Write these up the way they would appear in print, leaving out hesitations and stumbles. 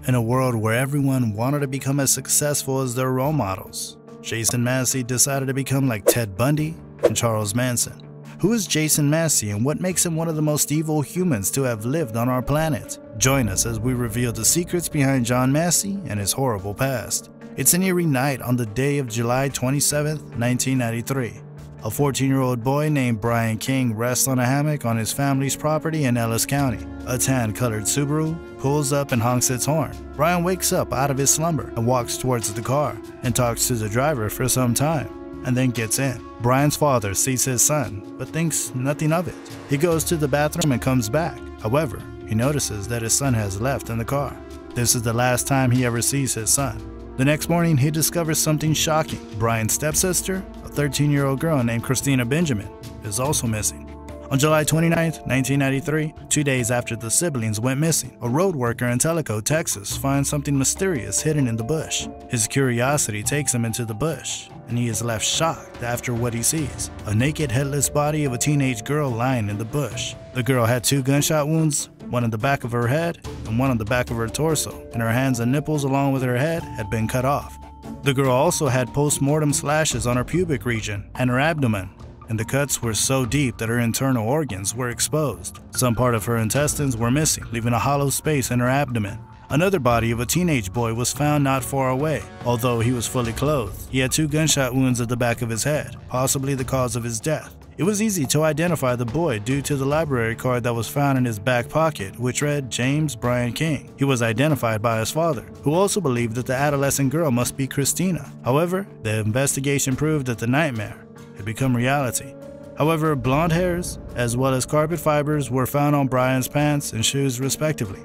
In a world where everyone wanted to become as successful as their role models, Jason Massey decided to become like Ted Bundy and Charles Manson. Who is Jason Massey and what makes him one of the most evil humans to have lived on our planet? Join us as we reveal the secrets behind John Massey and his horrible past. It's an eerie night on the day of July 27, 1993. A 14-year-old boy named Brian King rests on a hammock on his family's property in Ellis County. A tan-colored Subaru pulls up and honks its horn. Brian wakes up out of his slumber and walks towards the car and talks to the driver for some time, and then gets in. Brian's father sees his son, but thinks nothing of it. He goes to the bathroom and comes back. However, he notices that his son has left in the car. This is the last time he ever sees his son. The next morning, he discovers something shocking. Brian's stepsister, a 13-year-old girl named Christina Benjamin, is also missing. On July 29, 1993, 2 days after the siblings went missing, a road worker in Tellico, Texas, finds something mysterious hidden in the bush. His curiosity takes him into the bush, and he is left shocked after what he sees: a naked, headless body of a teenage girl lying in the bush. The girl had 2 gunshot wounds, one in the back of her head and one on the back of her torso, and her hands and nipples along with her head had been cut off. The girl also had post-mortem slashes on her pubic region and her abdomen, and the cuts were so deep that her internal organs were exposed. Some part of her intestines were missing, leaving a hollow space in her abdomen. Another body of a teenage boy was found not far away. Although he was fully clothed, he had 2 gunshot wounds at the back of his head, possibly the cause of his death. It was easy to identify the boy due to the library card that was found in his back pocket, which read James Brian King. He was identified by his father, who also believed that the adolescent girl must be Christina. However, the investigation proved that the nightmare had become reality. However, blonde hairs, as well as carpet fibers, were found on Brian's pants and shoes respectively.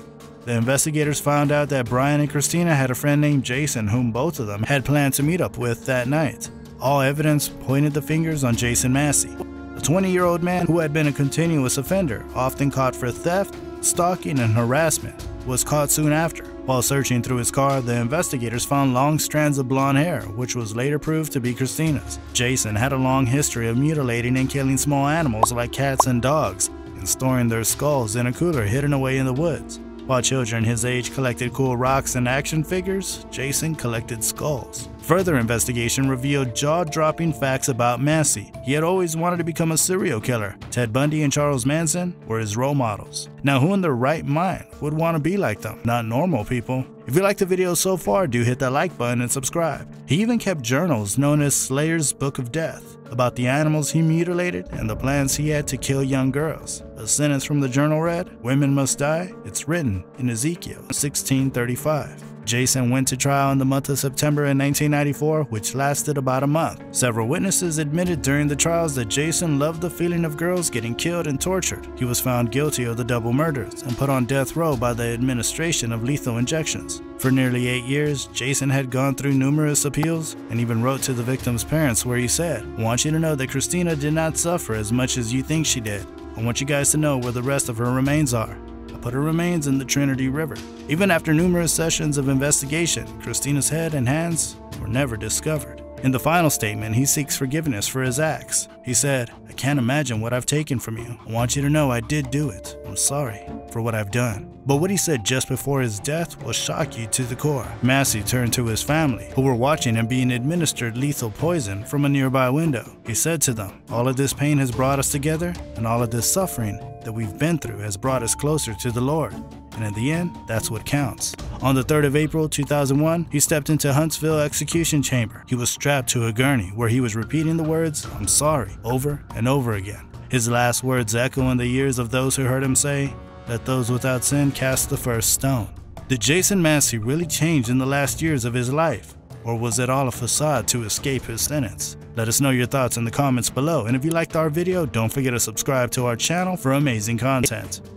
The investigators found out that Brian and Christina had a friend named Jason whom both of them had planned to meet up with that night. All evidence pointed the fingers on Jason Massey, a 20-year-old man who had been a continuous offender, often caught for theft, stalking, and harassment, was caught soon after. While searching through his car, the investigators found long strands of blonde hair, which was later proved to be Christina's. Jason had a long history of mutilating and killing small animals like cats and dogs, and storing their skulls in a cooler hidden away in the woods. While children his age collected cool rocks and action figures, Jason collected skulls. Further investigation revealed jaw-dropping facts about Massey. He had always wanted to become a serial killer. Ted Bundy and Charles Manson were his role models. Now, who in their right mind would want to be like them? Not normal people. If you liked the video so far, do hit that like button and subscribe. He even kept journals known as Slayer's Book of Death about the animals he mutilated and the plans he had to kill young girls. A sentence from the journal read, "Women must die." It's written in Ezekiel 16:35. Jason went to trial in the month of September in 1994, which lasted about a month. Several witnesses admitted during the trials that Jason loved the feeling of girls getting killed and tortured. He was found guilty of the double murders and put on death row by the administration of lethal injections. For nearly 8 years, Jason had gone through numerous appeals and even wrote to the victim's parents where he said, "I want you to know that Christina did not suffer as much as you think she did. I want you guys to know where the rest of her remains are. I put her remains in the Trinity River." Even after numerous sessions of investigation, Christina's head and hands were never discovered. In the final statement, he seeks forgiveness for his acts. He said, "I can't imagine what I've taken from you. I want you to know I did do it. I'm sorry for what I've done." But what he said just before his death will shock you to the core. Massey turned to his family, who were watching him being administered lethal poison from a nearby window. He said to them, "All of this pain has brought us together, and all of this suffering that we've been through has brought us closer to the Lord. And in the end, that's what counts." On the 3rd of April 2001, he stepped into Huntsville execution chamber. He was strapped to a gurney where he was repeating the words, "I'm sorry," over and over again. His last words echo in the ears of those who heard him say, "Let those without sin cast the first stone." Did Jason Massey really change in the last years of his life? Or was it all a facade to escape his sentence? Let us know your thoughts in the comments below, and if you liked our video, don't forget to subscribe to our channel for amazing content.